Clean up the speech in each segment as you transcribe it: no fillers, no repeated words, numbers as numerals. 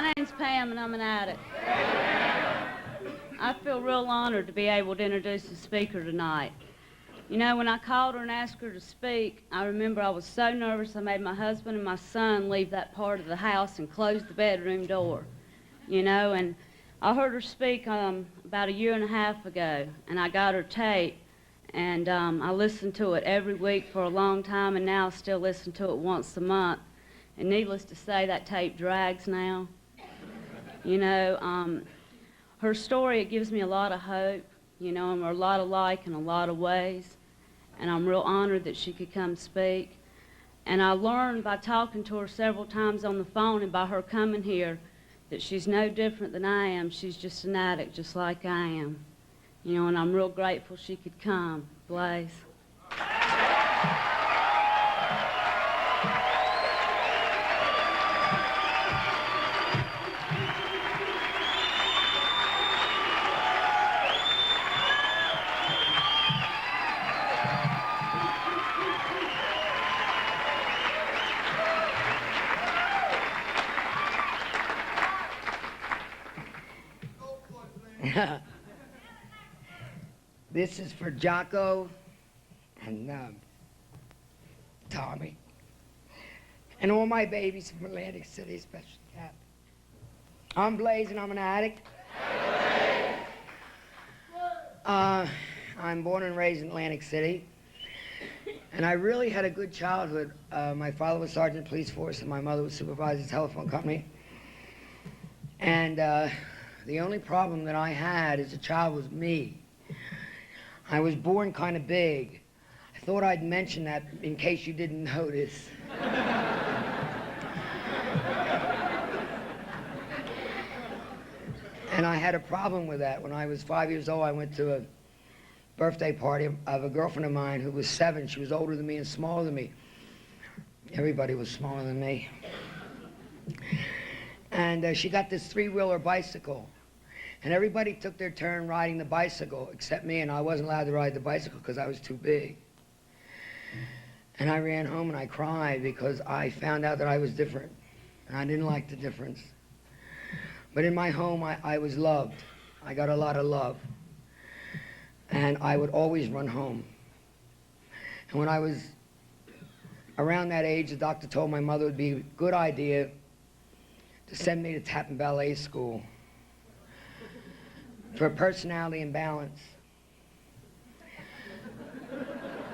My name's Pam, and I'm an addict. I feel real honored to be able to introduce the speaker tonight. You know, when I called her and asked her to speak, I remember I was so nervous I made my husband and my son leave that part of the house and close the bedroom door. You know, and I heard her speak about a year and a half ago, and I got her tape, and I listened to it every week for a long time, and now I still listen to it once a month. And needless to say, that tape drags now. You know, her story, it gives me a lot of hope, you know, and we're a lot alike in a lot of ways. And I'm real honored that she could come speak. And I learned by talking to her several times on the phone and by her coming here that she's no different than I am. She's just an addict, just like I am. You know, and I'm real grateful she could come. Blaze. This is for Jocko and Tommy and all my babies from Atlantic City, Special Cap. I'm Blaze and I'm an addict. I'm born and raised in Atlantic City, and I really had a good childhood. My father was sergeant of police force and my mother was supervisor of the telephone company. And the only problem that I had as a child was me. I was born kind of big. I thought I'd mention that in case you didn't notice. And I had a problem with that. When I was 5 years old, I went to a birthday party of a girlfriend of mine who was 7. She was older than me and smaller than me. Everybody was smaller than me. And she got this 3-wheeler bicycle. And everybody took their turn riding the bicycle except me, and I wasn't allowed to ride the bicycle because I was too big. And I ran home and I cried because I found out that I was different. And I didn't like the difference. But in my home, I was loved. I got a lot of love. And I would always run home. And when I was around that age, the doctor told my mother it would be a good idea to send me to tap and ballet school for personality and balance.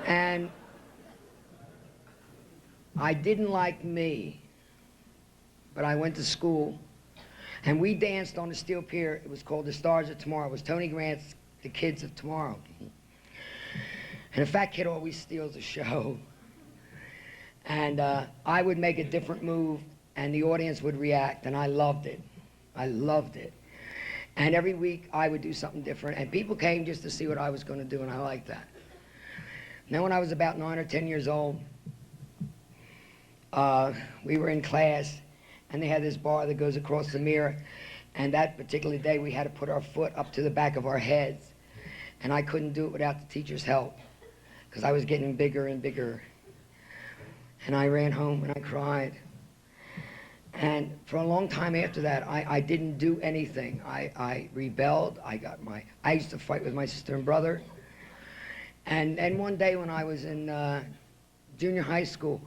And I didn't like me, but I went to school, and we danced on the steel pier. It was called the Stars of Tomorrow. It was Tony Grant's The Kids of Tomorrow. And the fat kid always steals the show. And I would make a different move, and the audience would react, and I loved it. I loved it. And every week I would do something different, and people came just to see what I was going to do, and I liked that. Then when I was about 9 or 10 years old, we were in class, and they had this bar that goes across the mirror, and that particular day we had to put our foot up to the back of our heads, and I couldn't do it without the teacher's help, because I was getting bigger and bigger. And I ran home and I cried. And for a long time after that, I didn't do anything. I rebelled. I used to fight with my sister and brother. And one day when I was in junior high school,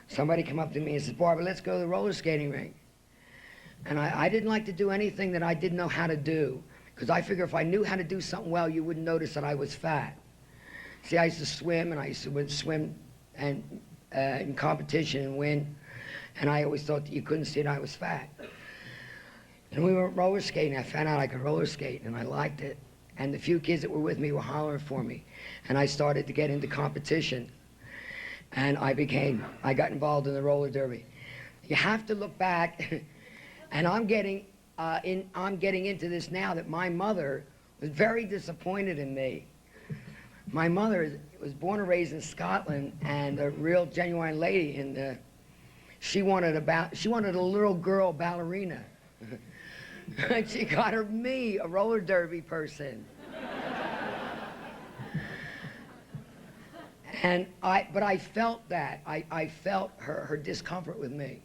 somebody came up to me and said, "Barbara, let's go to the roller skating rink." And I didn't like to do anything that I didn't know how to do, because I figure if I knew how to do something well, you wouldn't notice that I was fat. See, I used to swim, and I used to swim and in competition and win. And I always thought that you couldn't see that I was fat. And we went roller skating. I found out I could roller skate, and I liked it. And the few kids that were with me were hollering for me. And I started to get into competition. And I got involved in the roller derby. You have to look back, and I'm getting into this now, that my mother was very disappointed in me. My mother was born and raised in Scotland, and a real genuine lady, and she wanted a little girl ballerina. And she got me, a roller derby person. But I felt that. I felt her discomfort with me.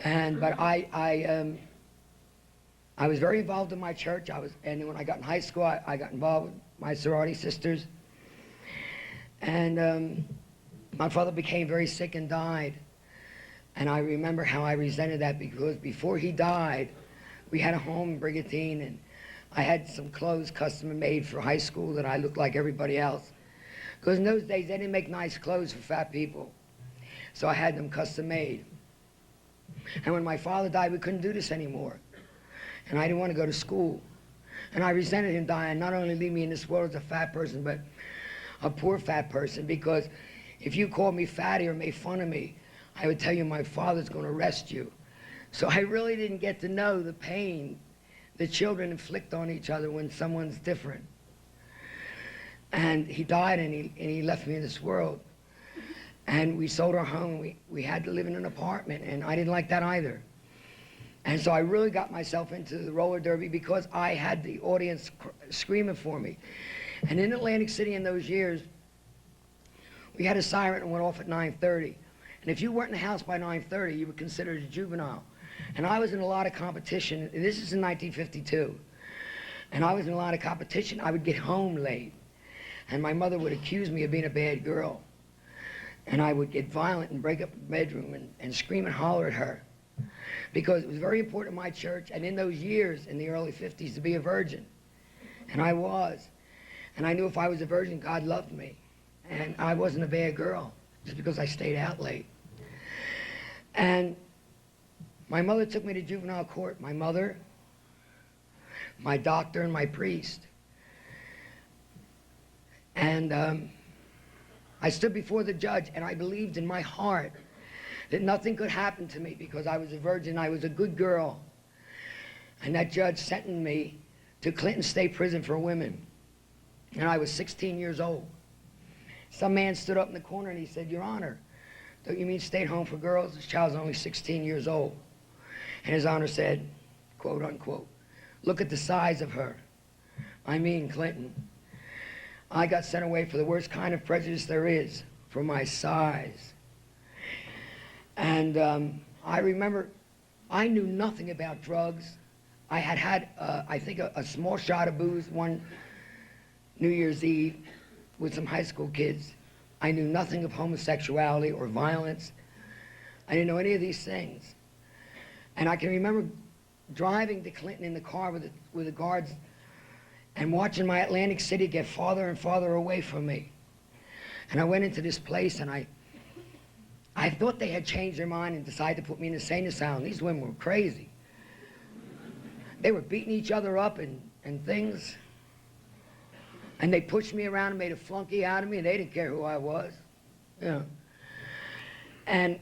But I I was very involved in my church. And then when I got in high school, I got involved with my sorority sisters. And my father became very sick and died. And I remember how I resented that, because before he died, we had a home in Brigantine, and I had some clothes custom made for high school that I looked like everybody else. Because in those days, they didn't make nice clothes for fat people. So I had them custom made. And when my father died, we couldn't do this anymore. And I didn't want to go to school. And I resented him dying, not only leave me in this world as a fat person, but a poor fat person, because if you called me fatty or made fun of me, I would tell you my father's going to arrest you. So I really didn't get to know the pain that children inflict on each other when someone's different. And he died, and he left me in this world. And we sold our home. We had to live in an apartment, and I didn't like that either. And so I really got myself into the roller derby because I had the audience screaming for me. And in Atlantic City in those years, we had a siren that went off at 9:30. And if you weren't in the house by 9:30, you were considered a juvenile. And I was in a lot of competition. And this is in 1952. And I was in a lot of competition. I would get home late. And my mother would accuse me of being a bad girl. And I would get violent and break up the bedroom and scream and holler at her. Because it was very important in my church, and in those years, in the early 50s, to be a virgin. And I was. And I knew if I was a virgin, God loved me. And I wasn't a bad girl, just because I stayed out late. And my mother took me to juvenile court. My mother, my doctor, and my priest. And I stood before the judge, and I believed in my heart that nothing could happen to me because I was a virgin. I was a good girl. And that judge sentenced me to Clinton State Prison for women. And I was 16 years old. Some man stood up in the corner and he said, "Your Honor, don't you mean state home for girls? This child's only 16 years old." And His Honor said, quote unquote, "Look at the size of her." I mean Clinton. I got sent away for the worst kind of prejudice there is, for my size. And I remember, I knew nothing about drugs. I had I think, a small shot of booze one New Year's Eve with some high school kids. I knew nothing of homosexuality or violence. I didn't know any of these things. And I can remember driving to Clinton in the car with the guards and watching my Atlantic City get farther and farther away from me. And I went into this place, and I thought they had changed their mind and decided to put me in an insane asylum. These women were crazy. They were beating each other up and things. And they pushed me around and made a flunky out of me, and they didn't care who I was. You know. And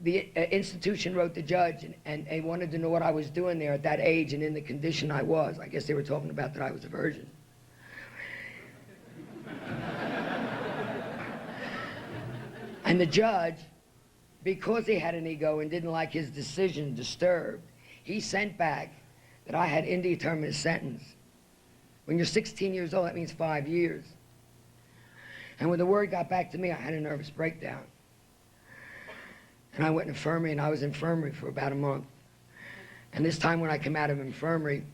the institution wrote the judge, and they wanted to know what I was doing there at that age and in the condition I was. I guess they were talking about that I was a virgin. And the judge, because he had an ego and didn't like his decision disturbed, he sent back that I had indeterminate sentence. When you're 16 years old, that means 5 years. And when the word got back to me, I had a nervous breakdown. And I went in infirmary, and I was in infirmary for about a month. And this time when I came out of infirmary,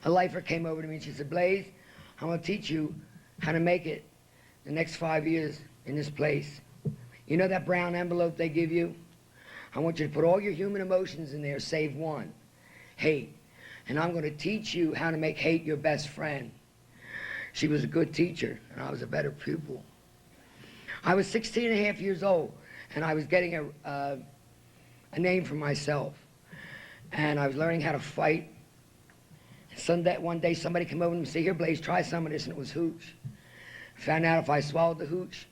a lifer came over to me and she said, "Blaze, I'm going to teach you how to make it the next 5 years in this place. You know that brown envelope they give you? I want you to put all your human emotions in there, save one, hate. And I'm going to teach you how to make hate your best friend." She was a good teacher, and I was a better pupil. I was 16 and a half years old, and I was getting a name for myself. And I was learning how to fight. One day somebody came over and said, "Here, Blaze, try some of this," and it was hooch. I found out if I swallowed the hooch,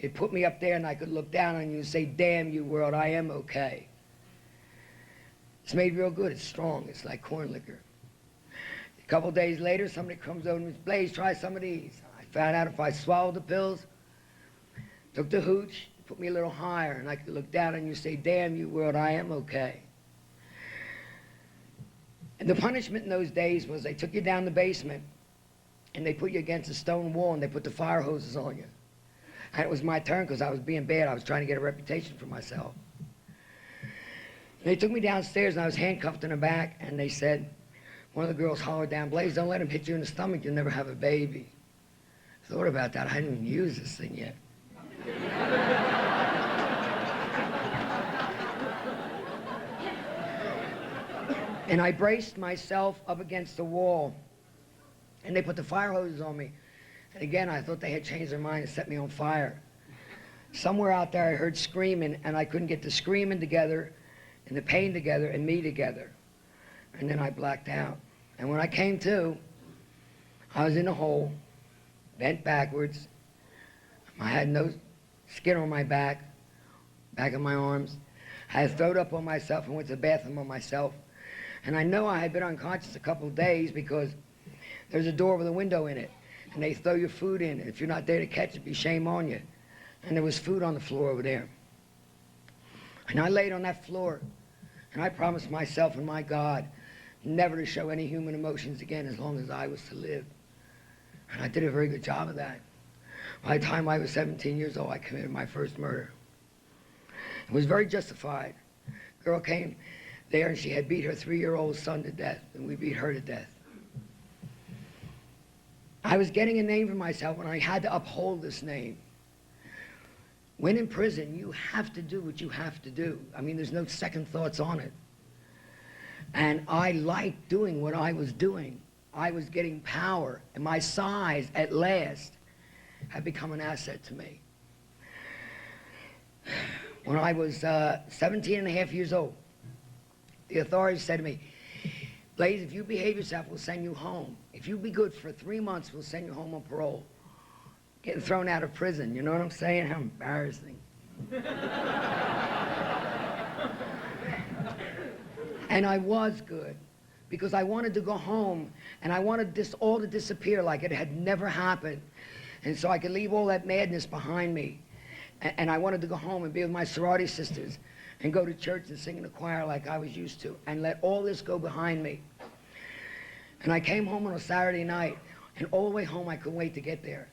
it put me up there and I could look down on you and say, "Damn you, world, I am okay." It's made real good. It's strong. It's like corn liquor. A couple days later, somebody comes over and says, "Blaze, try some of these." I found out if I swallowed the pills, took the hooch, it put me a little higher, and I could look down on you and say, "Damn you, world, I am okay." And the punishment in those days was they took you down the basement and they put you against a stone wall and they put the fire hoses on you. And it was my turn because I was being bad. I was trying to get a reputation for myself. They took me downstairs, and I was handcuffed in the back, and they said, one of the girls hollered down, Blaze, don't let him hit you in the stomach, you'll never have a baby. I thought about that. I hadn't even used this thing yet. And I braced myself up against the wall, and they put the fire hoses on me. And again, I thought they had changed their mind and set me on fire. Somewhere out there, I heard screaming, and I couldn't get the screaming together, and the pain together, and me together. And then I blacked out. And when I came to, I was in a hole, bent backwards. I had no skin on my back of my arms. I had thrown up on myself and went to the bathroom on myself. And I know I had been unconscious a couple of days because there's a door with a window in it, and they throw your food in. If you're not there to catch it, be shame on you. And there was food on the floor over there. And I laid on that floor, and I promised myself and my God never to show any human emotions again as long as I was to live. And I did a very good job of that. By the time I was 17 years old, I committed my first murder. It was very justified. A girl came there, and she had beat her 3-year-old son to death, and we beat her to death. I was getting a name for myself, and I had to uphold this name. When in prison, you have to do what you have to do. I mean, there's no second thoughts on it. And I liked doing what I was doing. I was getting power, and my size, at last, had become an asset to me. When I was 17 and a half years old, the authorities said to me, Blaze, if you behave yourself, we'll send you home. If you be good for 3 months, we'll send you home on parole. Getting thrown out of prison, you know what I'm saying? How embarrassing. And I was good, because I wanted to go home, and I wanted this all to disappear like it had never happened. And so I could leave all that madness behind me. And I wanted to go home and be with my sorority sisters and go to church and sing in the choir like I was used to, and let all this go behind me. And I came home on a Saturday night, and all the way home I couldn't wait to get there.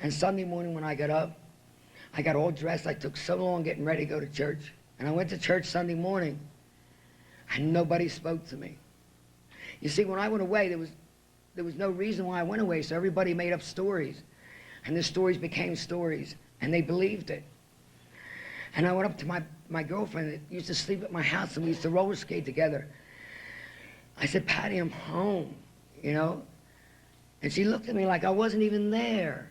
And Sunday morning when I got up, I got all dressed. I took so long getting ready to go to church. And I went to church Sunday morning, and nobody spoke to me. You see, when I went away, there was no reason why I went away, so everybody made up stories. And the stories became stories, and they believed it. And I went up to my girlfriend that used to sleep at my house, and we used to roller skate together. I said, Patty, I'm home, you know? And she looked at me like I wasn't even there.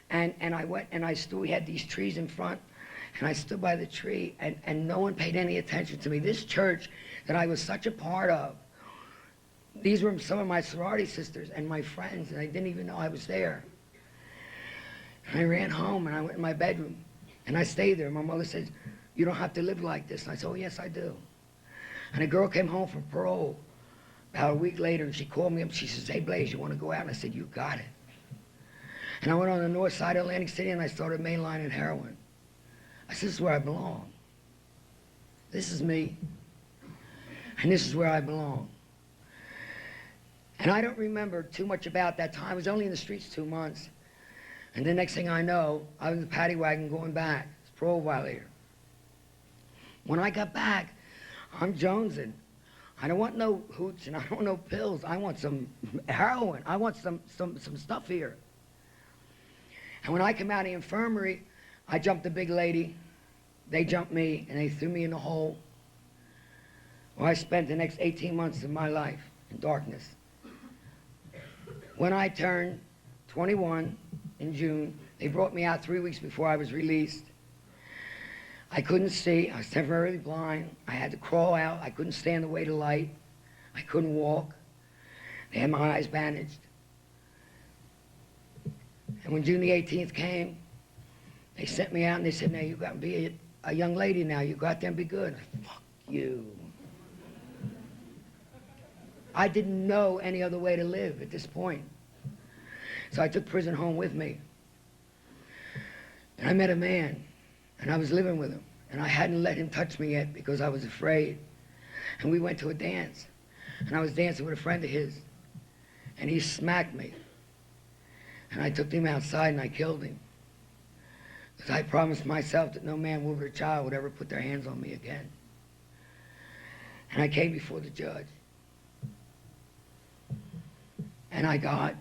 And I went, and we had these trees in front, and I stood by the tree, and no one paid any attention to me. This church that I was such a part of, these were some of my sorority sisters and my friends, and I didn't even know I was there. And I ran home, and I went in my bedroom, and I stayed there. My mother said, you don't have to live like this. And I said, oh, yes, I do. And a girl came home from parole about a week later, and she called me up. She says, hey, Blaze, you want to go out? And I said, you got it. And I went on the north side of Atlantic City, and I started mainlining heroin. I said, this is where I belong. This is me. And this is where I belong. And I don't remember too much about that time. I was only in the streets 2 months. And the next thing I know, I was in the paddy wagon going back. It's a parole violator. When I got back, I'm jonesing. I don't want no hooch, and I don't want no pills. I want some heroin. I want some stuff here. And when I came out of the infirmary, I jumped the big lady. They jumped me, and they threw me in the hole. Well, I spent the next 18 months of my life in darkness. When I turned 21 in June, they brought me out 3 weeks before I was released. I couldn't see. I was temporarily blind. I had to crawl out. I couldn't stand the weight of light. I couldn't walk. They had my eyes bandaged. And when June the 18th came, they sent me out, and they said, now you got to be a young lady now. You got there and be good. Fuck you. I didn't know any other way to live at this point. So I took prison home with me. And I met a man, and I was living with him. And I hadn't let him touch me yet because I was afraid. And we went to a dance. And I was dancing with a friend of his. And he smacked me. And I took him outside and I killed him. Because I promised myself that no man, woman, or child would ever put their hands on me again. And I came before the judge. And I got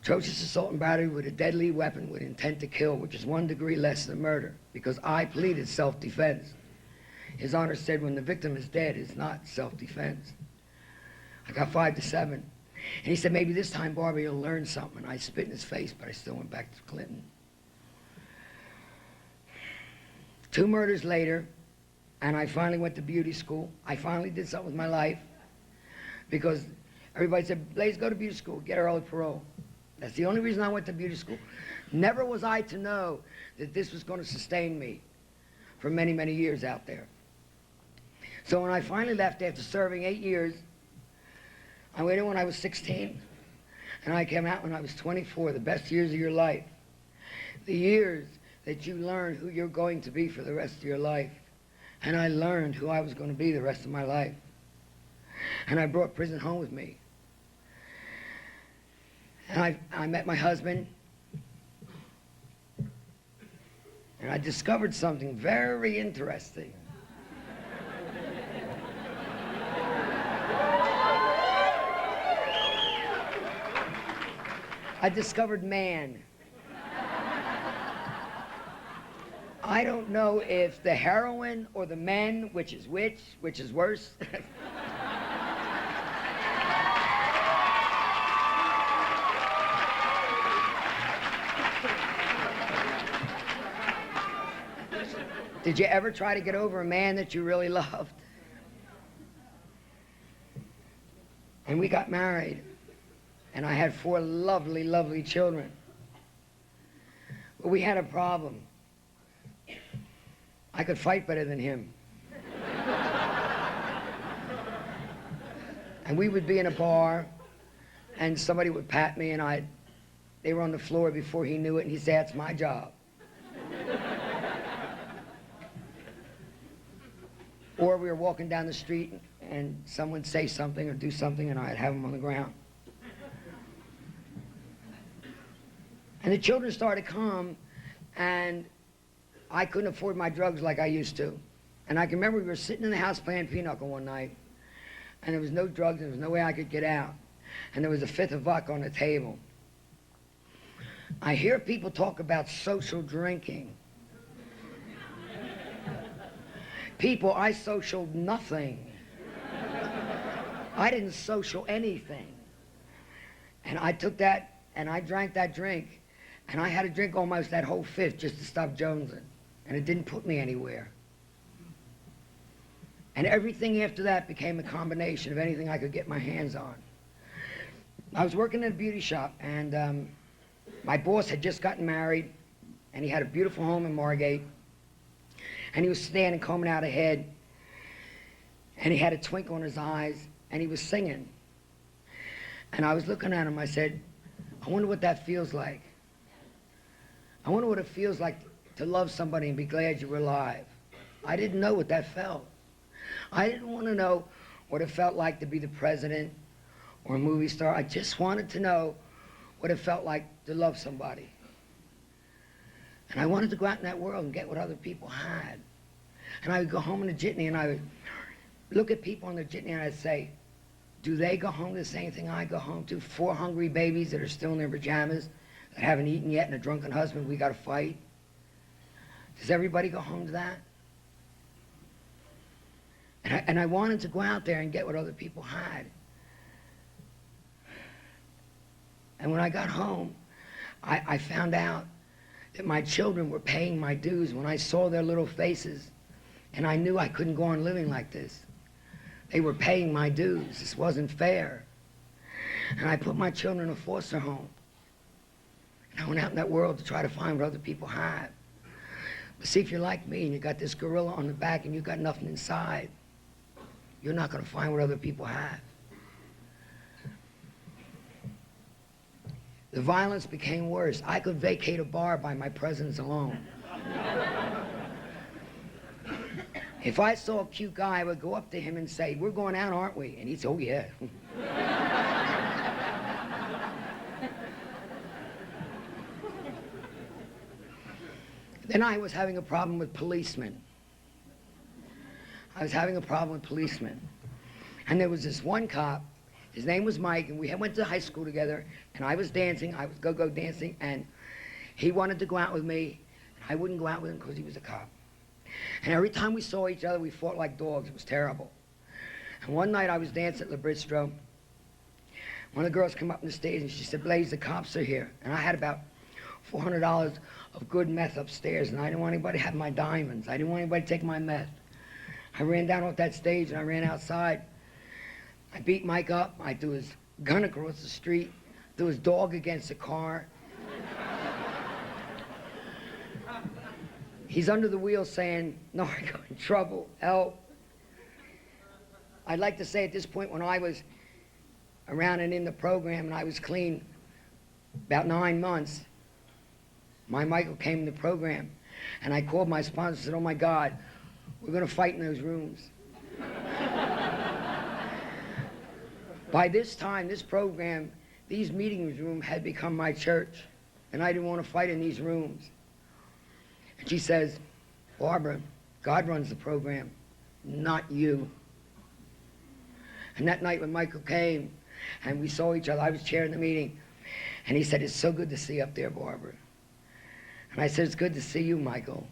atrocious assault and battery with a deadly weapon with intent to kill, which is 1 degree less than murder, because I pleaded self-defense. His Honor said when the victim is dead, it's not self-defense. I got 5 to 7. And he said, maybe this time, Barbara, you'll learn something. And I spit in his face, but I still went back to Clinton. 2 murders later, and I finally went to beauty school. I finally did something with my life, because everybody said, Blaze, go to beauty school, get early parole. That's the only reason I went to beauty school. Never was I to know that this was going to sustain me for many, many years out there. So when I finally left after serving 8 years, I went in when I was 16, and I came out when I was 24, the best years of your life. The years that you learn who you're going to be for the rest of your life. And I learned who I was going to be the rest of my life. And I brought prison home with me. And I met my husband, and I discovered something very interesting. I discovered man. I don't know if the heroin or the men, which is worse. Did you ever try to get over a man that you really loved? And we got married, and I had 4 lovely, lovely children. But we had a problem. I could fight better than him. And we would be in a bar, and somebody would pat me, and they were on the floor before he knew it, and he'd say, that's my job. Or we were walking down the street, and someone would say something or do something, and I'd have them on the ground. And the children started to come, and I couldn't afford my drugs like I used to. And I can remember we were sitting in the house playing pinochle one night, and there was no drugs, and there was no way I could get out. And there was a 5th of vodka on the table. I hear people talk about social drinking. People, I socialed nothing. I didn't social anything. And I took that, and I drank that drink, and I had to drink almost that whole 5th just to stop jonesing. And it didn't put me anywhere. And everything after that became a combination of anything I could get my hands on. I was working in a beauty shop, and my boss had just gotten married, and he had a beautiful home in Margate. And he was standing, combing out a head, and he had a twinkle in his eyes, and he was singing. And I was looking at him, I said, I wonder what that feels like. I wonder what it feels like to love somebody and be glad you were alive. I didn't know what that felt. I didn't want to know what it felt like to be the president or a movie star. I just wanted to know what it felt like to love somebody. And I wanted to go out in that world and get what other people had. And I would go home in the jitney, and I would look at people in the jitney, and I'd say, do they go home to the same thing I go home to? 4 hungry babies that are still in their pajamas, that haven't eaten yet, and a drunken husband we got to fight. Does everybody go home to that? And I wanted to go out there and get what other people had. And when I got home, I found out that my children were paying my dues when I saw their little faces, and I knew I couldn't go on living like this. They were paying my dues. This wasn't fair. And I put my children in a foster home. And I went out in that world to try to find what other people had. But see, if you're like me and you got this gorilla on the back and you got nothing inside, you're not going to find what other people have. The violence became worse. I could vacate a bar by my presence alone. If I saw a cute guy, I would go up to him and say, we're going out, aren't we? And he'd say, oh, yeah. Then I was having a problem with policemen. I was having a problem with policemen. And there was this one cop, his name was Mike, and we went to high school together, and I was dancing, I was go-go dancing, and he wanted to go out with me, and I wouldn't go out with him because he was a cop. And every time we saw each other, we fought like dogs. It was terrible. And one night I was dancing at the Bistro. One of the girls came up on the stage and she said, Blaze, the cops are here. And I had about $400 of good meth upstairs, and I didn't want anybody to have my diamonds. I didn't want anybody to take my meth. I ran down off that stage and I ran outside. I beat Mike up. I threw his gun across the street, threw his dog against the car. He's under the wheel saying, Narco, in trouble, help. I'd like to say at this point, when I was around and in the program and I was clean about 9 months, my Michael came in the program and I called my sponsor and said, oh my God, we're going to fight in those rooms. By this time, this program, these meeting rooms had become my church, and I didn't want to fight in these rooms. And she says, Barbara, God runs the program, not you. And that night when Michael came and we saw each other, I was chairing the meeting, and he said, it's so good to see you up there, Barbara. And I said, it's good to see you, Michael.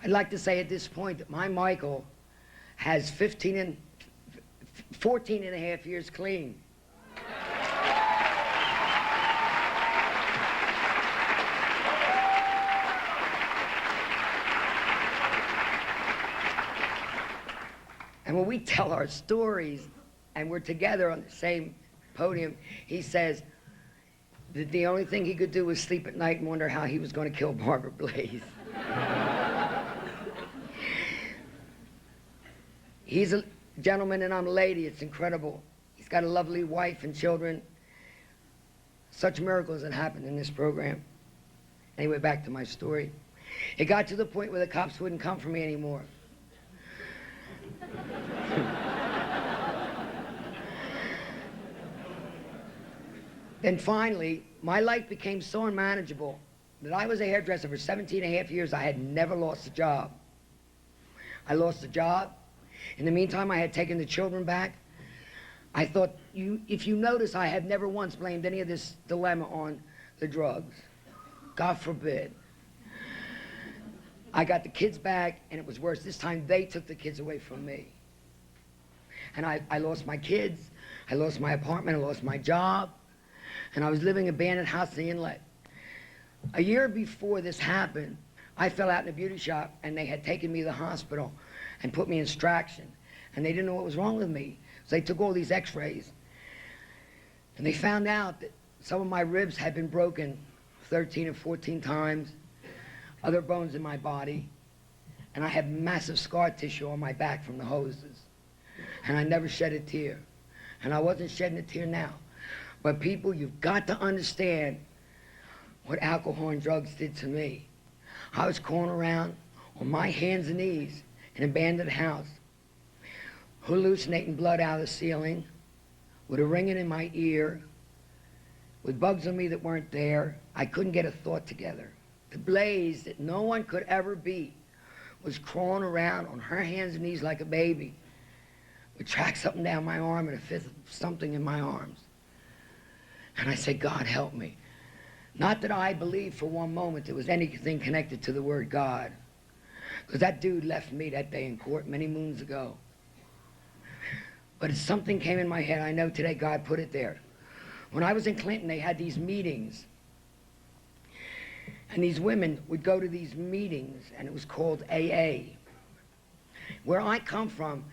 I'd like to say at this point that my Michael has 14 and a half years clean. And when we tell our stories and we're together on the same podium, he says that the only thing he could do was sleep at night and wonder how he was going to kill Barbara Blaze. He's a gentleman and I'm a lady. It's incredible. He's got a lovely wife and children. Such miracles that happened in this program. Anyway, back to my story. It got to the point where the cops wouldn't come for me anymore. Then finally, my life became so unmanageable that I was a hairdresser for 17 and a half years. I had never lost a job. I lost a job. In the meantime, I had taken the children back. I thought, if you notice, I have never once blamed any of this dilemma on the drugs. God forbid. I got the kids back, and it was worse. This time, they took the kids away from me. And I lost my kids. I lost my apartment. I lost my job. And I was living in an abandoned house in the Inlet. A year before this happened, I fell out in a beauty shop, and they had taken me to the hospital and put me in extraction. And they didn't know what was wrong with me. So they took all these x-rays. And they found out that some of my ribs had been broken 13 or 14 times, other bones in my body, and I have massive scar tissue on my back from the hoses. And I never shed a tear. And I wasn't shedding a tear now. But people, you've got to understand what alcohol and drugs did to me. I was crawling around on my hands and knees in an abandoned house, hallucinating blood out of the ceiling, with a ringing in my ear, with bugs on me that weren't there. I couldn't get a thought together. The Blaze that no one could ever beat was crawling around on her hands and knees like a baby, with tracks up and down my arm and a fifth of something in my arms. And I said, God, help me. Not that I believed for one moment there was anything connected to the word God, because that dude left me that day in court many moons ago. But if something came in my head, I know today God put it there. When I was in Clinton, they had these meetings. And these women would go to these meetings, and it was called AA. Where I come from,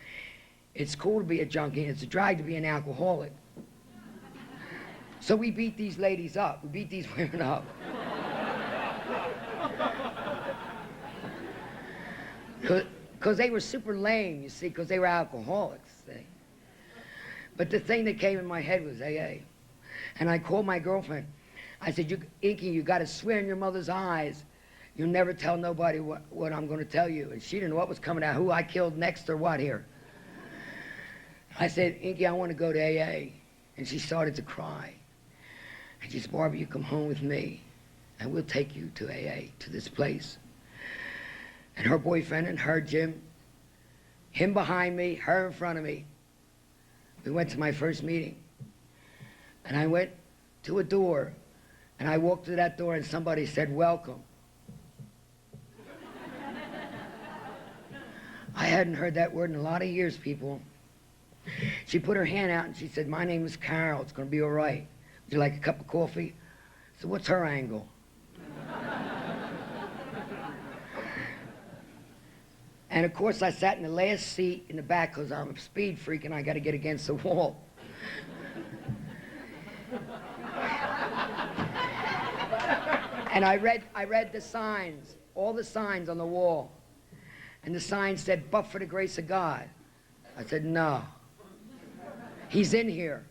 it's cool to be a junkie, and it's a drag to be an alcoholic. So we beat these ladies up. We beat these women up. Because they were super lame, you see, because they were alcoholics. See? But the thing that came in my head was AA. And I called my girlfriend. I said, Inky, you got to swear in your mother's eyes you'll never tell nobody what I'm going to tell you. And she didn't know what was coming out, who I killed next or what here. I said, Inky, I want to go to AA. And she started to cry. And she said, Barbara, you come home with me, and we'll take you to AA, to this place. And her boyfriend and her, Jim, Him behind me, her in front of me. We went to my first meeting. And I went to a door, and I walked through that door, and somebody said, "Welcome." I hadn't heard that word in a lot of years, people. She put her hand out, and she said, "My name is Carol. It's going to be all right. Would you like a cup of coffee?" So what's her angle? And of course, I sat in the last seat in the back because I'm a speed freak and I got to get against the wall. And I read the signs, all the signs on the wall. And the sign said, "But for the grace of God." I said, "No. He's in here.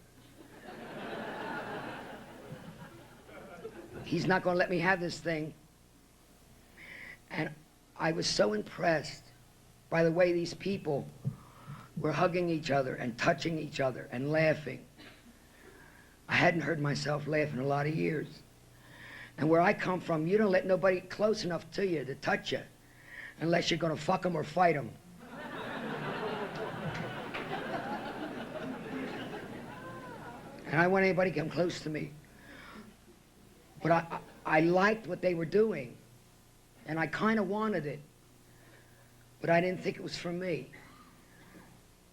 He's not going to let me have this thing." And I was so impressed by the way these people were hugging each other and touching each other and laughing. I hadn't heard myself laugh in a lot of years. And where I come from, you don't let nobody close enough to you to touch you unless you're going to fuck them or fight them. And I don't want anybody to come close to me. But I liked what they were doing, and I kind of wanted it, but I didn't think it was for me.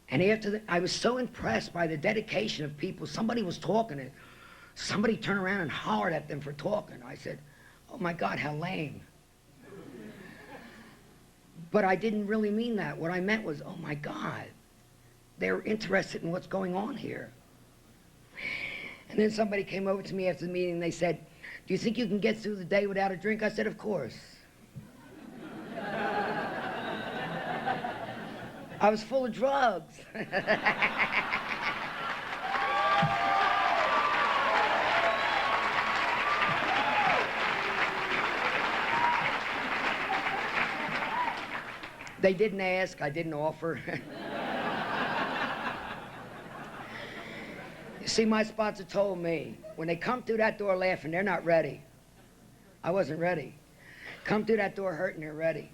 And after I was so impressed by the dedication of people. Somebody was talking, and somebody turned around and hollered at them for talking. I said, "Oh my God, how lame." But I didn't really mean that. What I meant was, oh my God, they're interested in what's going on here. And then somebody came over to me after the meeting and they said, "Do you think you can get through the day without a drink?" I said, "Of course." I was full of drugs. They didn't ask, I didn't offer. You see, my sponsor told me, when they come through that door laughing, they're not ready. I wasn't ready. Come through that door hurting, they're ready.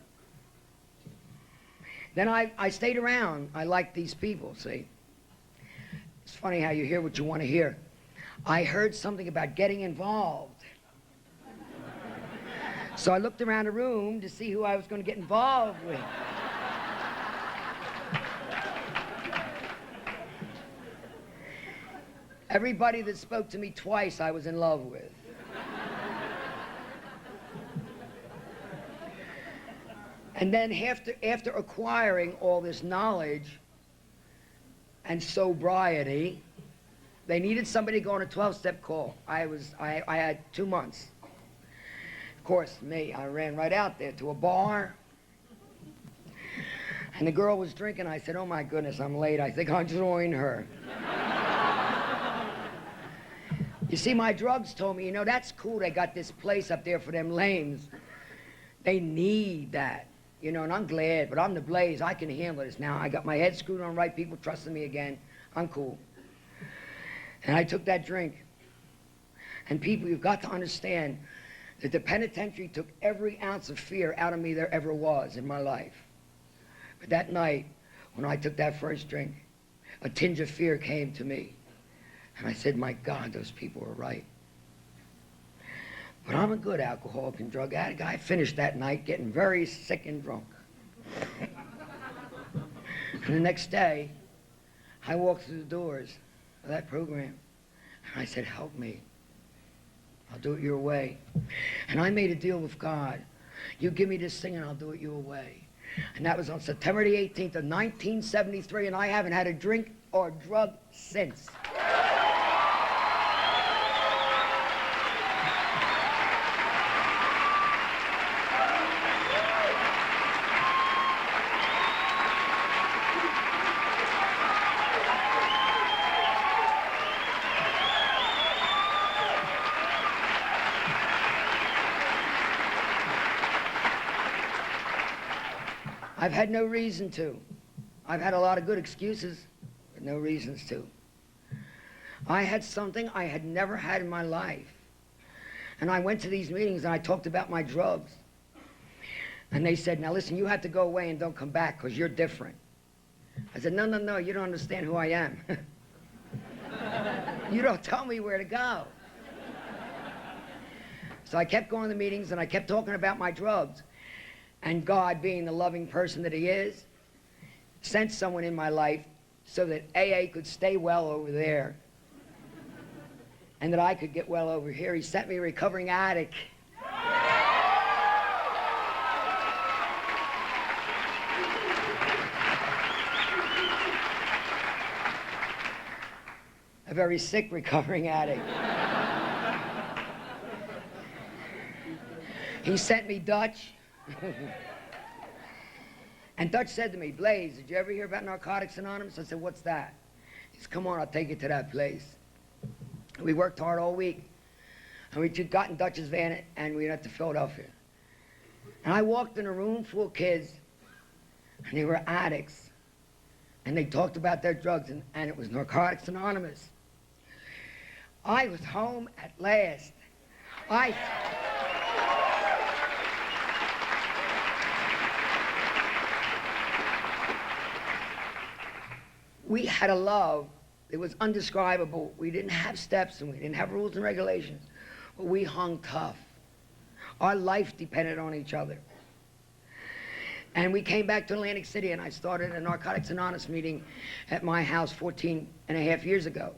Then I stayed around. I liked these people, see. It's funny how you hear what you want to hear. I heard something about getting involved. So I looked around the room to see who I was going to get involved with. Everybody that spoke to me twice, I was in love with. And then after acquiring all this knowledge and sobriety, they needed somebody to go on a 12-step call. I had 2 months. Of course, me, I ran right out there to a bar. And the girl was drinking. I said, "Oh my goodness, I'm late. I think I'll join her." You see, my drugs told me, that's cool. They got this place up there for them lames. They need that. And I'm glad, but I'm the Blaze. I can handle this now. I got my head screwed on right, people trusting me again. I'm cool. And I took that drink. And people, you've got to understand that the penitentiary took every ounce of fear out of me there ever was in my life. But that night, when I took that first drink, a tinge of fear came to me. And I said, my God, those people were right. But I'm a good alcoholic and drug addict. I finished that night getting very sick and drunk. And the next day, I walked through the doors of that program. And I said, "Help me. I'll do it your way." And I made a deal with God. You give me this thing and I'll do it your way. And that was on September the 18th of 1973, and I haven't had a drink or drug since. I've had no reason to. I've had a lot of good excuses, but no reasons to. I had something I had never had in my life. And I went to these meetings and I talked about my drugs. And they said, "Now listen, you have to go away and don't come back because you're different." I said, no, no, no, you don't understand who I am. You don't tell me where to go. So I kept going to the meetings and I kept talking about my drugs. And God, being the loving person that he is, sent someone in my life so that AA could stay well over there and that I could get well over here. He sent me a recovering addict. A very sick recovering addict. He sent me Dutch. And Dutch said to me, Blaze, did you ever hear about Narcotics Anonymous? I said, what's that? He said, come on, I'll take you to that place. We worked hard all week. And we got in Dutch's van and we went up to Philadelphia. And I walked in a room full of kids, and they were addicts. And they talked about their drugs, and it was Narcotics Anonymous. I was home at last. We had a love that was undescribable. We didn't have steps and we didn't have rules and regulations, but we hung tough. Our life depended on each other. And we came back to Atlantic City and I started a Narcotics Anonymous meeting at my house 14 and a half years ago.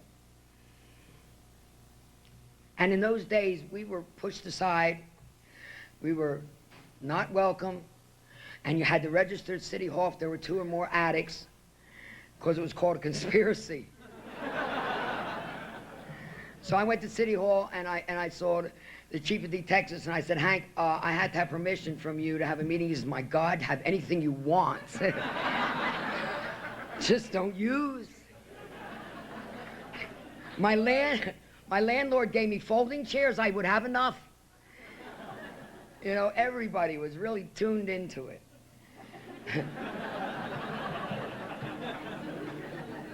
And in those days, we were pushed aside. We were not welcome. And you had to register at City Hall if there were 2 or more addicts, because it was called a conspiracy. So I went to City Hall and I saw the chief of detectives and I said, Hank, I had to have permission from you to have a meeting. He says, my God, have anything you want. Just don't use. My landlord gave me folding chairs. I would have enough. You know, everybody was really tuned into it.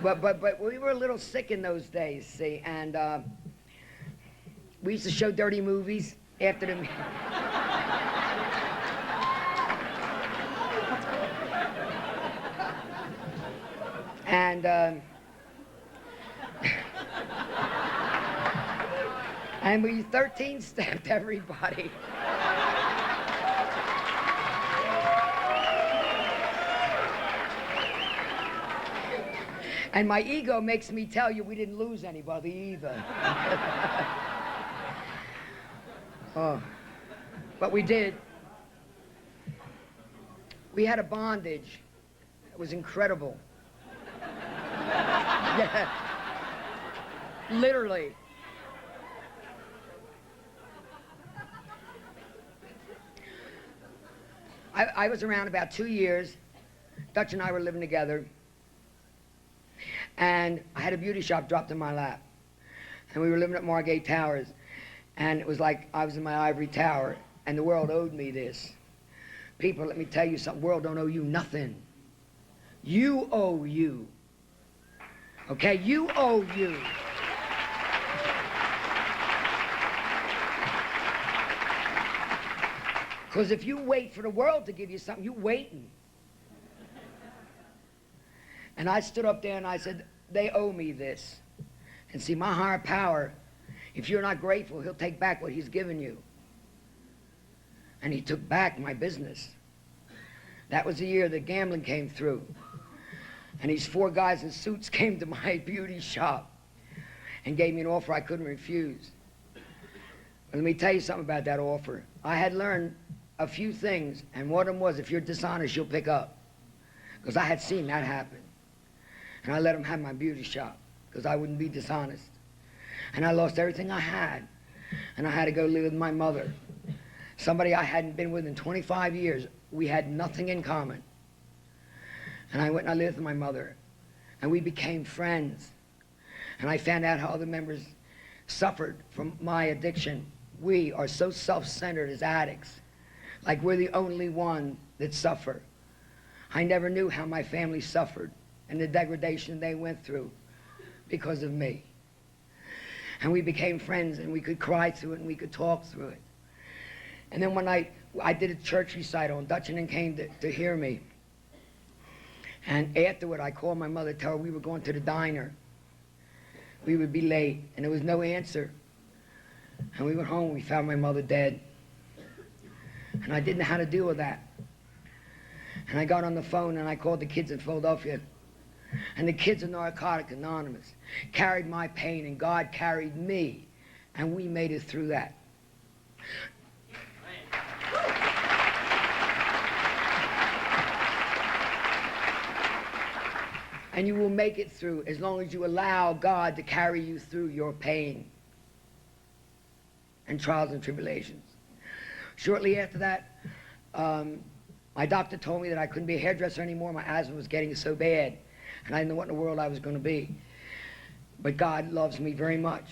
But we were a little sick in those days, see, and we used to show dirty movies after the and we 13-stepped everybody. And my ego makes me tell you we didn't lose anybody either. Oh, but we did. We had a bondage. It was incredible. Yeah. Literally. I was around about 2 years. Dutch and I were living together. And I had a beauty shop dropped in my lap. And we were living at Margate Towers. And it was like I was in my ivory tower, and the world owed me this. People, let me tell you something. The world don't owe you nothing. You owe you. Okay? You owe you. Because if you wait for the world to give you something, you're waiting. And I stood up there and I said, they owe me this. And see, my higher power, if you're not grateful, he'll take back what he's given you. And he took back my business. That was the year that gambling came through. And these 4 guys in suits came to my beauty shop and gave me an offer I couldn't refuse. But let me tell you something about that offer. I had learned a few things, and one of them was, if you're dishonest, you'll pick up. Because I had seen that happen. And I let them have my beauty shop because I wouldn't be dishonest. And I lost everything I had. And I had to go live with my mother. Somebody I hadn't been with in 25 years. We had nothing in common. And I went and I lived with my mother. And we became friends. And I found out how other members suffered from my addiction. We are so self-centered as addicts. Like we're the only one that suffer. I never knew how my family suffered and the degradation they went through because of me. And we became friends, and we could cry through it, and we could talk through it. And then one night, I did a church recital, and Dutch and them came to hear me. And afterward, I called my mother to tell her we were going to the diner. We would be late, and there was no answer. And we went home, and we found my mother dead. And I didn't know how to deal with that. And I got on the phone, and I called the kids in Philadelphia. And the kids of Narcotics Anonymous carried my pain, and God carried me. And we made it through that. And you will make it through as long as you allow God to carry you through your pain and trials and tribulations. Shortly after that, my doctor told me that I couldn't be a hairdresser anymore. My asthma was getting so bad, and I didn't know what in the world I was going to be. But God loves me very much,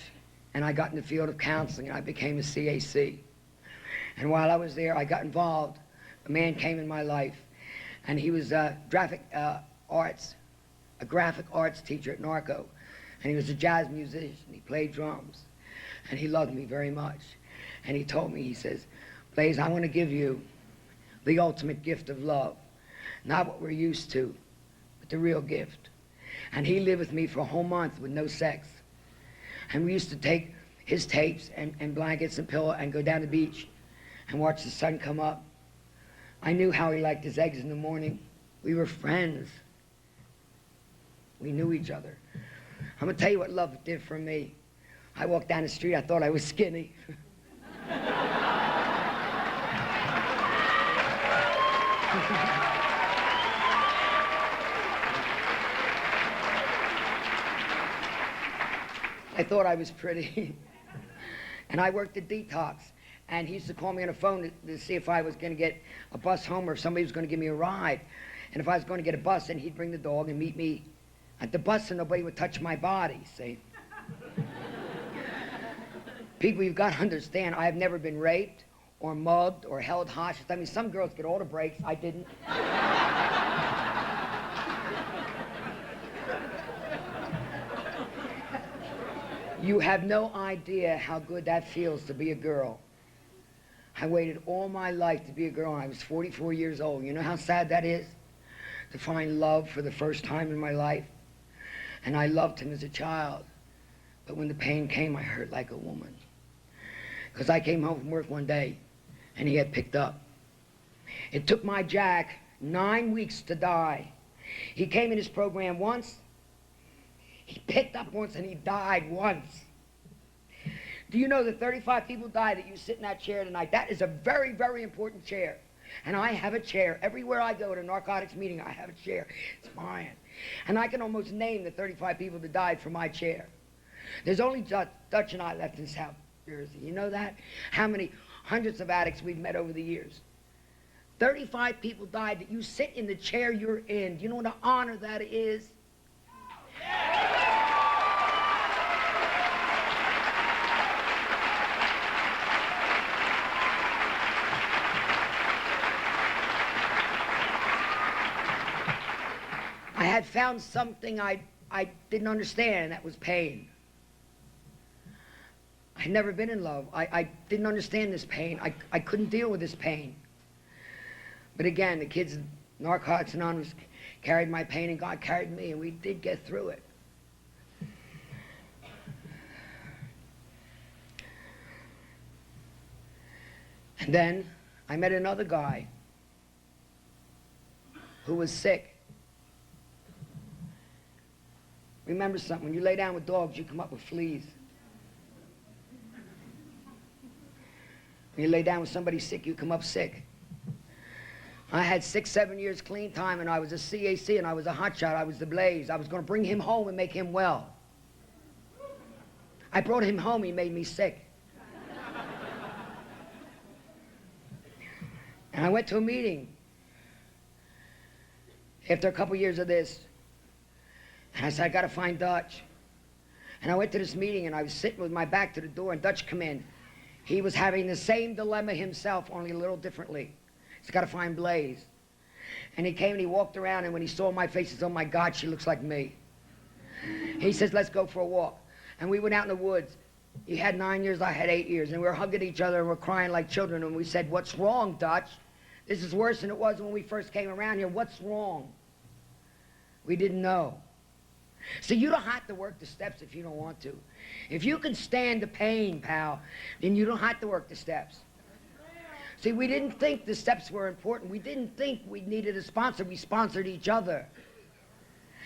and I got in the field of counseling, and I became a CAC. And while I was there, I got involved. A man came in my life, and he was a graphic arts teacher at Narco, and he was a jazz musician. He played drums, and he loved me very much. And he told me, he says, Blaze, I want to give you the ultimate gift of love, not what we're used to, but the real gift. And he lived with me for a whole month with no sex. And we used to take his tapes and blankets and pillow and go down the beach and watch the sun come up. I knew how he liked his eggs in the morning. We were friends. We knew each other. I'm going to tell you what love did for me. I walked down the street, I thought I was skinny. I thought I was pretty. And I worked at Detox. And he used to call me on the phone to see if I was going to get a bus home or if somebody was going to give me a ride. And if I was going to get a bus, then he'd bring the dog and meet me at the bus, and nobody would touch my body, see? People, you've got to understand, I have never been raped or mugged or held hostage. I mean, some girls get all the breaks. I didn't. You have no idea how good that feels to be a girl. I waited all my life to be a girl, and I was 44 years old. You know how sad that is? To find love for the first time in my life. And I loved him as a child. But when the pain came, I hurt like a woman. Because I came home from work one day, and he had picked up. It took my Jack 9 weeks to die. He came in his program once, he picked up once, and he died once. Do you know that 35 people died that you sit in that chair tonight? That is a very, very important chair. And I have a chair. Everywhere I go to a narcotics meeting, I have a chair. It's mine. And I can almost name the 35 people that died from my chair. There's only Dutch and I left in South Jersey. You know that? How many hundreds of addicts we've met over the years. 35 people died that you sit in the chair you're in. Do you know what an honor that is? I had found something I didn't understand, and that was pain. I'd never been in love. I didn't understand this pain. I couldn't deal with this pain. But again, the kids at Narcotics Anonymous carried my pain, and God carried me, and we did get through it. And then I met another guy who was sick. Remember something, when you lay down with dogs, you come up with fleas. When you lay down with somebody sick, you come up sick. I had 6, 7 years clean time, and I was a CAC, and I was a hotshot. I was the Blaze. I was going to bring him home and make him well. I brought him home. He made me sick. And I went to a meeting after a couple years of this. And I said, I got to find Dutch. And I went to this meeting, and I was sitting with my back to the door, and Dutch come in. He was having the same dilemma himself, only a little differently. He's got to find Blaze. And he came and he walked around, and when he saw my face, he said, oh my God, she looks like me. He says, let's go for a walk. And we went out in the woods. He had 9 years, I had 8 years, and we were hugging each other and we're crying like children, and we said, what's wrong, Dutch? This is worse than it was when we first came around here. What's wrong? We didn't know. So you don't have to work the steps if you don't want to. If you can stand the pain, pal, then you don't have to work the steps. See, we didn't think the steps were important. We didn't think we needed a sponsor. We sponsored each other.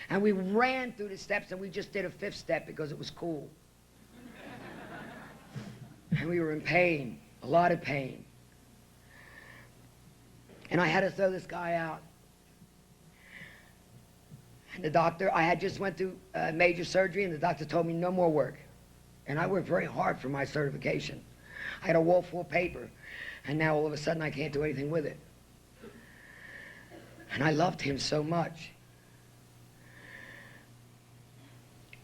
And we ran through the steps, and we just did a 5th step because it was cool. And we were in pain, a lot of pain. And I had to throw this guy out. And the doctor, I had just went through major surgery, and the doctor told me no more work. And I worked very hard for my certification. I had a wall full of paper, and now all of a sudden I can't do anything with it. And I loved him so much.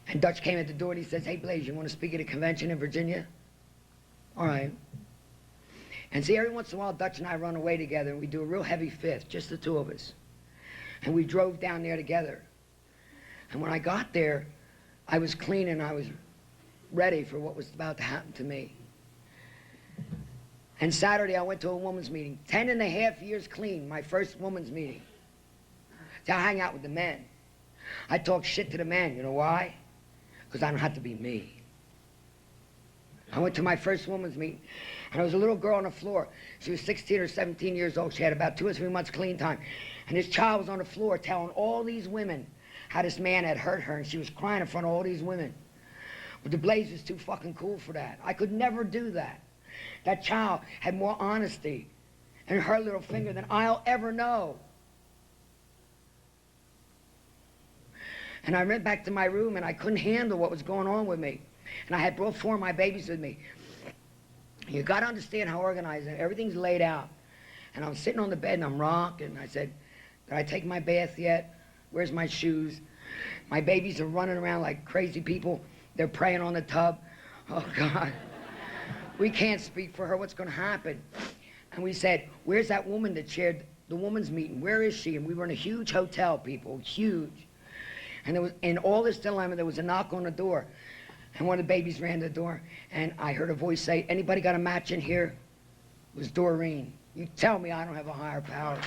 And Dutch came at the door and he says, "Hey, Blaze, you want to speak at a convention in Virginia?" All right. And see, every once in a while, Dutch and I run away together, and we do a real heavy 5th, just the 2 of us. And we drove down there together. And when I got there, I was clean and I was ready for what was about to happen to me. And Saturday, I went to a woman's meeting. 10.5 years clean, my first woman's meeting. See, I hang out with the men. I talk shit to the men. You know why? Because I don't have to be me. I went to my first woman's meeting, and there was a little girl on the floor. She was 16 or 17 years old. She had about 2 or 3 months clean time. And this child was on the floor telling all these women how this man had hurt her, and she was crying in front of all these women. But the Blaze was too fucking cool for that. I could never do that. That child had more honesty in her little finger than I'll ever know. And I went back to my room, and I couldn't handle what was going on with me. And I had brought 4 of my babies with me. You got to understand how organized it is. Everything's laid out. And I'm sitting on the bed, and I'm rocking. I said, "Did I take my bath yet? Where's my shoes?" My babies are running around like crazy people. They're praying on the tub. Oh, God. We can't speak for her. What's going to happen? And we said, "Where's that woman that chaired the woman's meeting? Where is she?" And we were in a huge hotel, people, huge. And there was, in all this dilemma, there was a knock on the door. And one of the babies ran to the door, and I heard a voice say, "Anybody got a match in here?" It was Doreen. You tell me I don't have a higher power.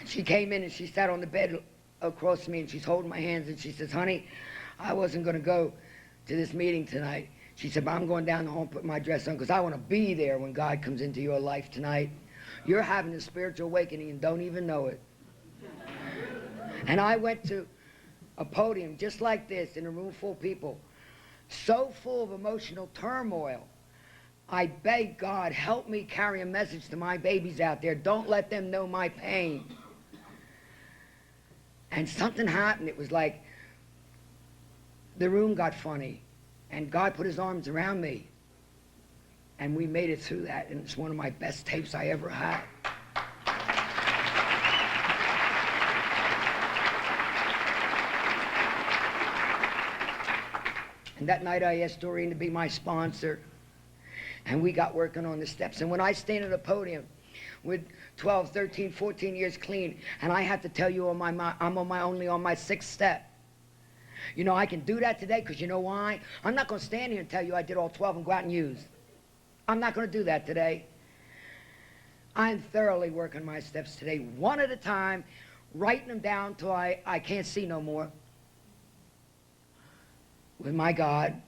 And she came in, and she sat on the bed across from me, and she's holding my hands, and she says, "Honey, I wasn't going to go to this meeting tonight." She said, "But I'm going down the hall and putting my dress on because I want to be there when God comes into your life tonight. You're having a spiritual awakening and don't even know it." And I went to a podium just like this in a room full of people, so full of emotional turmoil. I begged God, help me carry a message to my babies out there. Don't let them know my pain. And something happened. It was like the room got funny. And God put his arms around me. And we made it through that. And it's one of my best tapes I ever had. And that night I asked Doreen to be my sponsor. And we got working on the steps. And when I stand at a podium with 12, 13, 14 years clean, and I have to tell you I'm only on my 6th step. You know, I can do that today because you know why? I'm not going to stand here and tell you I did all 12 and go out and use. I'm not going to do that today. I'm thoroughly working my steps today, one at a time, writing them down till I can't see no more. With my God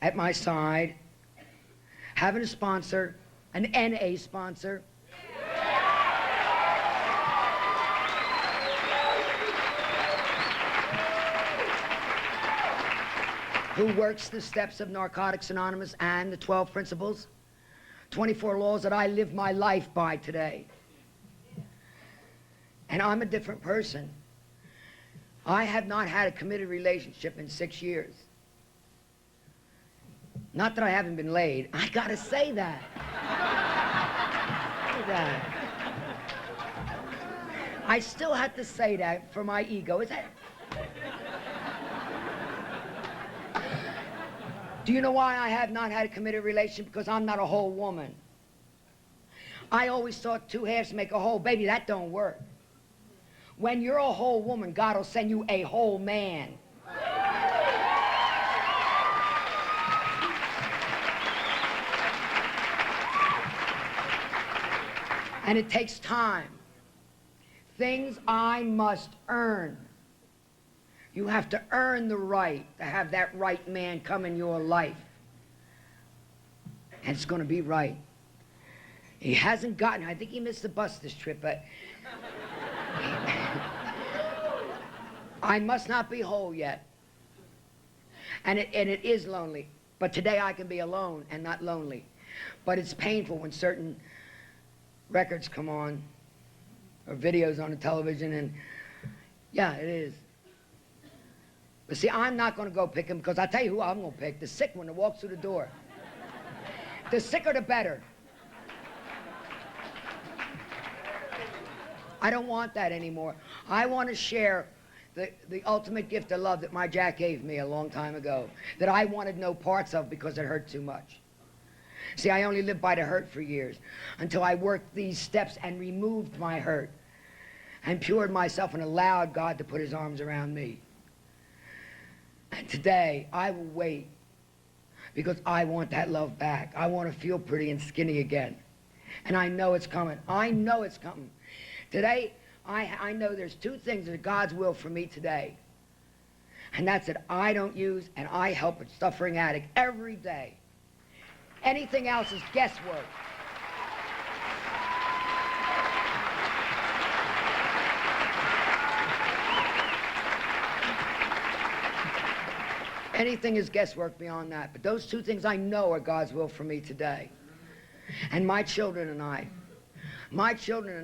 at my side, having a sponsor, an NA sponsor. Who works the steps of Narcotics Anonymous and the 12 principles, 24 laws that I live my life by today. And I'm a different person. I have not had a committed relationship in 6 years. Not that I haven't been laid. I gotta say that. I still have to say that for my ego. Is that? Do you know why I have not had a committed relationship? Because I'm not a whole woman. I always thought 2 halves make a whole. Baby, that don't work. When you're a whole woman, God will send you a whole man. And it takes time. Things I must earn. You have to earn the right to have that right man come in your life. And it's going to be right. He hasn't gotten, I think he missed the bus this trip, but I must not be whole yet. And it is lonely. But today I can be alone and not lonely. But it's painful when certain records come on or videos on the television, and yeah, it is. But see, I'm not going to go pick him, because I'll tell you who I'm going to pick, the sick one that walks through the door. The sicker the better. I don't want that anymore. I want to share the ultimate gift of love that my Jack gave me a long time ago, that I wanted no parts of because it hurt too much. See, I only lived by the hurt for years until I worked these steps and removed my hurt and pured myself and allowed God to put his arms around me. And today, I will wait because I want that love back. I want to feel pretty and skinny again. And I know it's coming. I know it's coming. Today, I know there's two things that are God's will for me today. And that's that I don't use and I help a suffering addict every day. Anything else is guesswork. Anything is guesswork beyond that. But those two things I know are God's will for me today. And my children and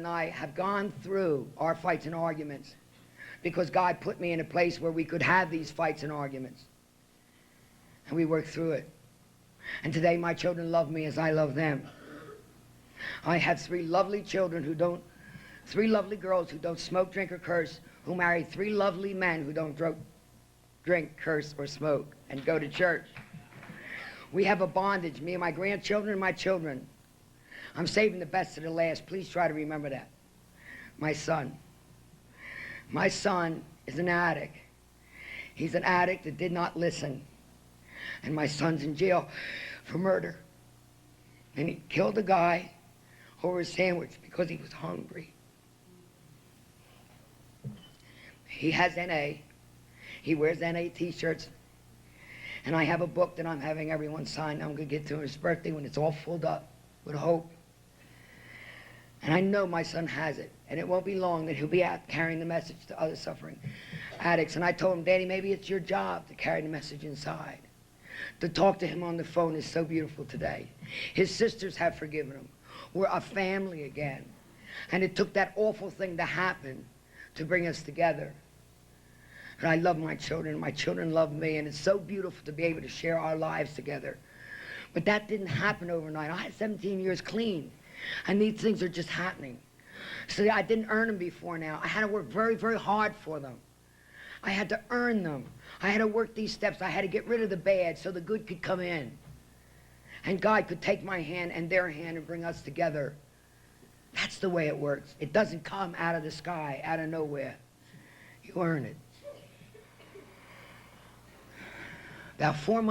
I have gone through our fights and arguments because God put me in a place where we could have these fights and arguments. And we worked through it. And today my children love me as I love them. I have three lovely children three lovely girls who don't smoke, drink, or curse, who marry three lovely men who don't drink, curse, or smoke, and go to church. We have a bondage, me and my grandchildren and my children. I'm saving the best to the last. Please try to remember that. My son. My son is an addict. He's an addict that did not listen. And my son's in jail for murder. And he killed a guy over a sandwich because he was hungry. He has NA. He wears NA t-shirts. And I have a book that I'm having everyone sign. I'm going to get to his birthday when it's all filled up with hope. And I know my son has it. And it won't be long that he'll be out carrying the message to other suffering addicts. And I told him, Daddy, maybe it's your job to carry the message inside. To talk to him on the phone is so beautiful today. His sisters have forgiven him. We're a family again. And it took that awful thing to happen to bring us together. And I love my children. My children love me. And it's so beautiful to be able to share our lives together. But that didn't happen overnight. I had 17 years clean. And these things are just happening. So I didn't earn them before now. I had to work very, very hard for them. I had to earn them. I had to work these steps. I had to get rid of the bad so the good could come in. And God could take my hand and their hand and bring us together. That's the way it works. It doesn't come out of the sky, out of nowhere. You earn it. About 4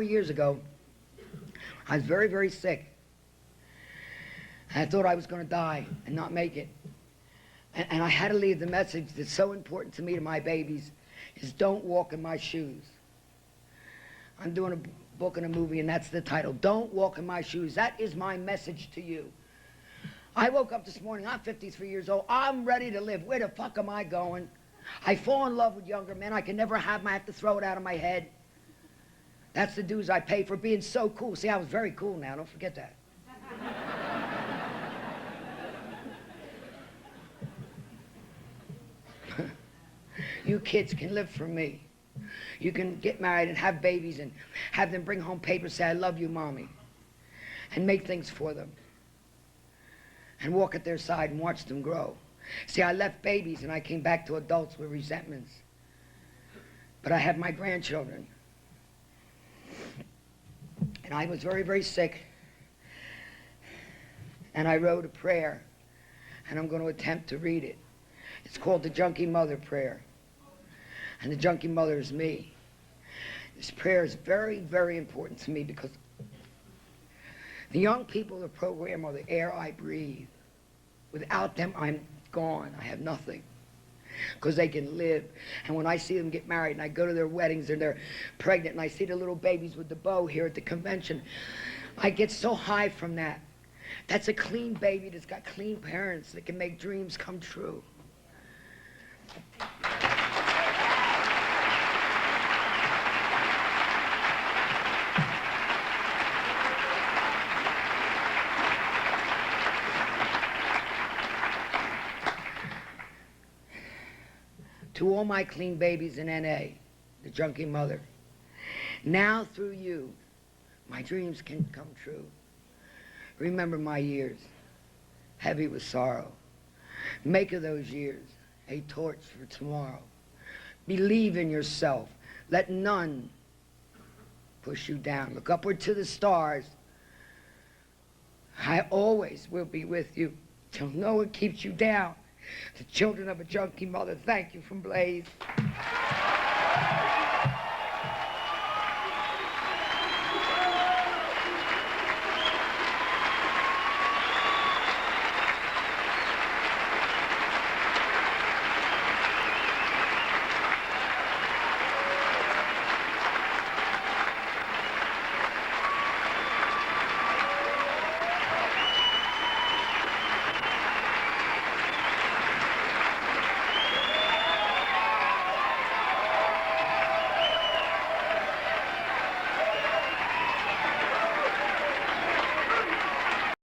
years ago, I was very, very sick. I thought I was going to die and not make it. And I had to leave the message that's so important to me, to my babies, is don't walk in my shoes. I'm doing a book and a movie, and that's the title. Don't walk in my shoes. That is my message to you. I woke up this morning. I'm 53 years old. I'm ready to live. Where the fuck am I going? I fall in love with younger men. I can never have them. I have to throw it out of my head. That's the dues I pay for being so cool. See, I was very cool now. Don't forget that. You kids can live for me. You can get married and have babies and have them bring home papers, say, I love you, Mommy. And make things for them. And walk at their side and watch them grow. See, I left babies and I came back to adults with resentments. But I have my grandchildren. And I was very, very sick. And I wrote a prayer. And I'm going to attempt to read it. It's called the Junkie Mother Prayer. And the junkie mother is me. This prayer is very, very important to me because the young people of the program are the air I breathe. Without them, I'm gone. I have nothing. Because they can live. And when I see them get married and I go to their weddings and they're pregnant and I see the little babies with the bow here at the convention, I get so high from that. That's a clean baby that's got clean parents that can make dreams come true. To all my clean babies in N.A., the junkie mother, now through you, my dreams can come true. Remember my years, heavy with sorrow. Make of those years a torch for tomorrow. Believe in yourself. Let none push you down. Look upward to the stars. I always will be with you till no one keeps you down. The children of a junkie mother, thank you from Blaze.